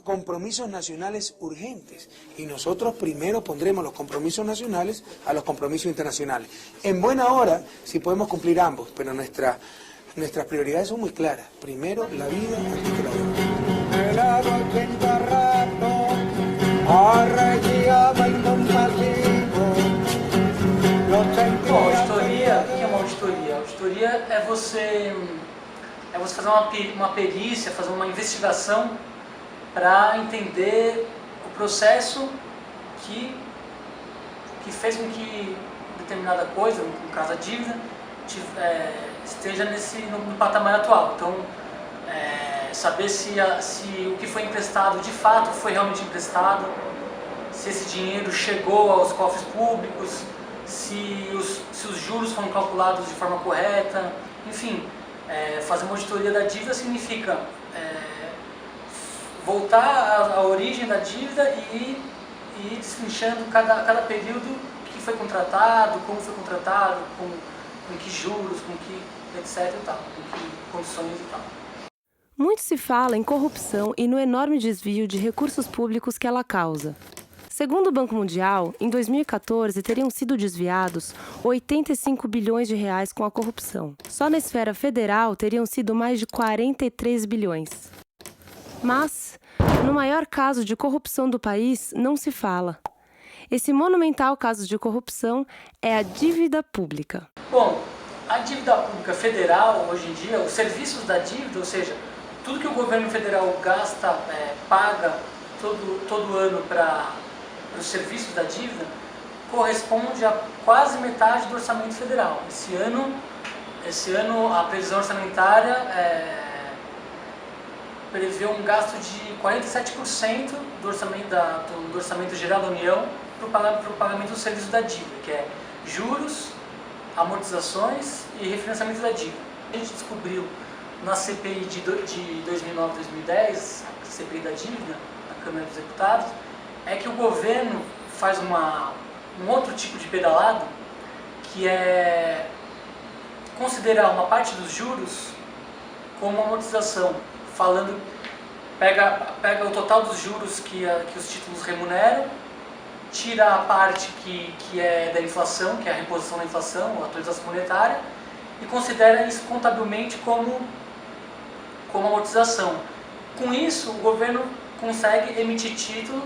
compromisos nacionales urgentes y nosotros primero pondremos los compromisos nacionales a los compromisos internacionales. En buena hora, si podemos cumplir ambos, pero nuestras prioridades son muy claras. Primero, la vida antes que la Bom, auditoria, o que é uma auditoria? A auditoria é você fazer uma perícia, fazer uma investigação para entender o processo que fez com que determinada coisa, no caso a dívida, esteja no patamar atual. Então, saber se o que foi emprestado de fato foi realmente emprestado, se esse dinheiro chegou aos cofres públicos, se os juros foram calculados de forma correta, enfim, fazer uma auditoria da dívida significa voltar à origem da dívida e ir destrinchando cada período que foi contratado, como foi contratado, com que juros, com que etc e tal, com que condições e tal. Muito se fala em corrupção e no enorme desvio de recursos públicos que ela causa. Segundo o Banco Mundial, em 2014 teriam sido desviados 85 bilhões de reais com a corrupção. Só na esfera federal teriam sido mais de 43 bilhões. Mas, no maior caso de corrupção do país, não se fala. Esse monumental caso de corrupção é a dívida pública. Bom, a dívida pública federal, hoje em dia, os serviços da dívida, ou seja, tudo que o governo federal gasta, paga todo ano para os serviços da dívida, corresponde a quase metade do orçamento federal. Esse ano a previsão orçamentária prevê um gasto de 47% do orçamento geral da União para o pagamento dos serviços da dívida, que é juros, amortizações e refinanciamento da dívida. A gente descobriu na CPI de 2009-2010, a CPI da dívida, na Câmara dos Deputados, é que o governo faz um outro tipo de pedalada, que é considerar uma parte dos juros como amortização, pega o total dos juros que os títulos remuneram, tira a parte que é da inflação, que é a reposição da inflação, ou a atualização monetária, e considera isso contabilmente como amortização. Com isso, o governo consegue emitir título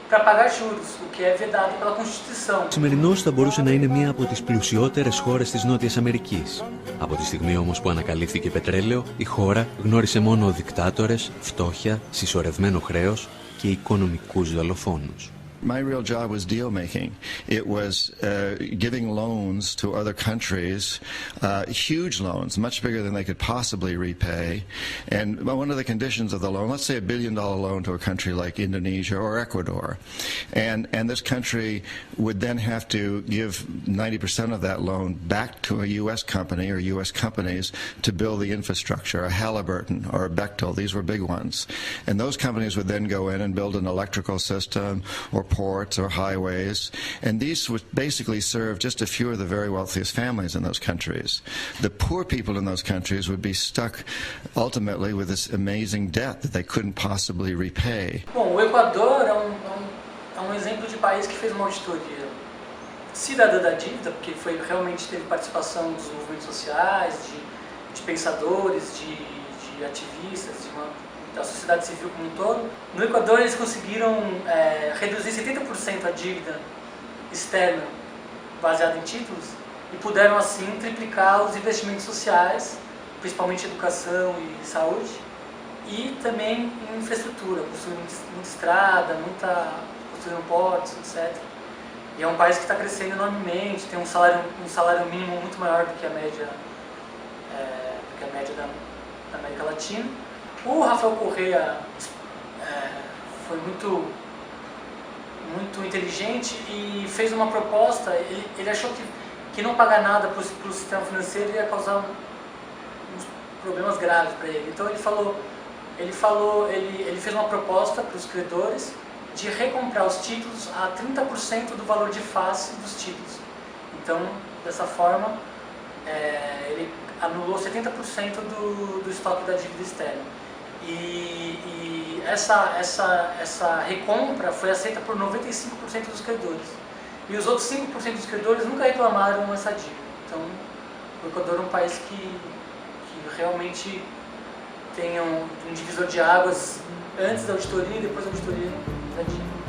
para pagar juros, o que é vedado pela Constituição. Ο σημερινός θα μπορούσε να είναι μία από τις πλουσιότερες χώρες της Νότιας Αμερικής. Από τη στιγμή όμως που ανακαλύφθηκε πετρέλαιο, η χώρα γνώρισε μόνο δικτάτορες, φτώχεια, συσσωρευμένο χρέος και οικονομικούς δολοφόνους. My real job was deal making. It was giving loans to other countries, huge loans, much bigger than they could possibly repay. And one of the conditions of the loan, let's say $1 billion loan to a country like Indonesia or Ecuador, and this country would then have to give 90% of that loan back to a U.S. company or U.S. companies to build the infrastructure, a Halliburton or a Bechtel. These were big ones. And those companies would then go in and build an electrical system or ports or highways, and these would basically serve just a few of the very wealthiest families in those countries. The poor people in those countries would be stuck ultimately with this amazing debt that they couldn't possibly repay. Bom, o Equador é um exemplo de país que fez uma auditoria cidadã da dívida, porque realmente teve participação dos movimentos sociais, de pensadores, de ativistas, da sociedade civil como um todo. No Equador eles conseguiram reduzir 70% a dívida externa baseada em títulos e puderam assim triplicar os investimentos sociais, principalmente educação e saúde, e também em infraestrutura, construindo muita estrada, construindo portos, etc. E é um país que está crescendo enormemente, tem um salário mínimo muito maior do que a média da América Latina. O Rafael Correa foi muito inteligente e fez uma proposta. Ele achou que não pagar nada para o sistema financeiro ia causar uns problemas graves para ele. Então ele fez uma proposta para os credores de recomprar os títulos a 30% do valor de face dos títulos. Então, dessa forma, ele anulou 70% do estoque da dívida externa. E essa recompra foi aceita por 95% dos credores. E os outros 5% dos credores nunca reclamaram essa dívida. Então, o Equador é um país que realmente tem um divisor de águas antes da auditoria e depois da auditoria da dívida.